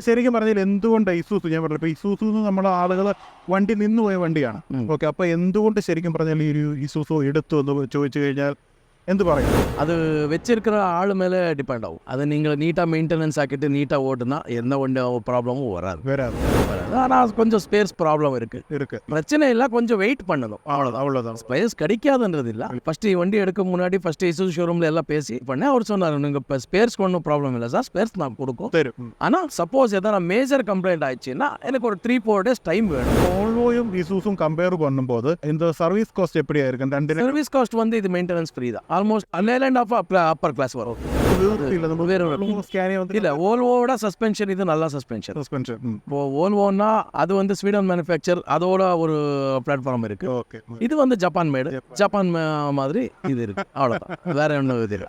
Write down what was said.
ശരിക്കും പറഞ്ഞാൽ എന്തുകൊണ്ട് ഇസൂസു, ഞാൻ പറഞ്ഞു ഇപ്പോൾ ഇസൂസു നമ്മുടെ ആളുകൾ വണ്ടി നിന്നുപോയ വണ്ടിയാണ്. ഓക്കെ, അപ്പോൾ എന്തുകൊണ്ട് ശരിക്കും പറഞ്ഞാൽ ഈ ഒരു ഇസൂസു എടുത്തു എന്ന് ചോദിച്ചു കഴിഞ്ഞാൽ എന്ത് പറയും? அது வச்சிருக்கிற ஆள் மேலே டிபெண்ட் ஆகும். அதை நீங்கள் நீட்டாக மெயின்டெனன்ஸ் ஆக்கிட்டு நீட்டாக ஓட்டுனா எந்த ஒன்று ப்ராப்ளமும் வராது. ஆனால் கொஞ்சம் ஸ்பேர்ஸ் ப்ராப்ளம் இருக்குது. பிரச்சனை இல்லை, கொஞ்சம் வெயிட் பண்ணணும், அவ்வளோதான். ஸ்பேர்ஸ் கிடைக்காதுன்றது இல்லை. ஃபஸ்ட்டு வண்டி எடுக்க முன்னாடி ஃபஸ்ட்டு இசூசு ஷோரூமில் எல்லாம் பேசி பண்ணேன். அவர் சொன்னார், நீங்கள் இப்போ ஸ்பேர்ஸ்க்கு ஒன்றும் ப்ராப்ளம் இல்லை சார், ஸ்பேர்ஸ் நான் கொடுக்கும். ஆனால் சப்போஸ் எதனா மேஜர் கம்ப்ளைண்ட் ஆயிடுச்சுன்னா எனக்கு ஒரு 3-4 days டைம் வேணும். ஓல்வோயும் இசூசும் கம்பேர் பண்ணும்போது இந்த சர்வீஸ் காஸ்ட் எப்படியா இருக்கு? சர்வீஸ் காஸ்ட் வந்து இது மெயின்டெனன்ஸ் ஃப்ரீ தான். ஆல்மோஸ்ட் 11.5 அப்பர் கிளாஸ் வரும். இல்லை, ஓல்வோட சஸ்பென்ஷன் இது நல்லா சஸ்பென்ஷன். இப்போ ஓல்வோன்னா அது வந்து ஸ்வீடன் மேனுஃபேக்சர், அதோட ஒரு பிளாட்ஃபார்ம் இருக்கு. இது வந்து ஜப்பான் மேடு, ஜப்பான் மாதிரி இது இருக்கு, அவ்வளோதான். வேற ஒன்றும் இது இல்லை.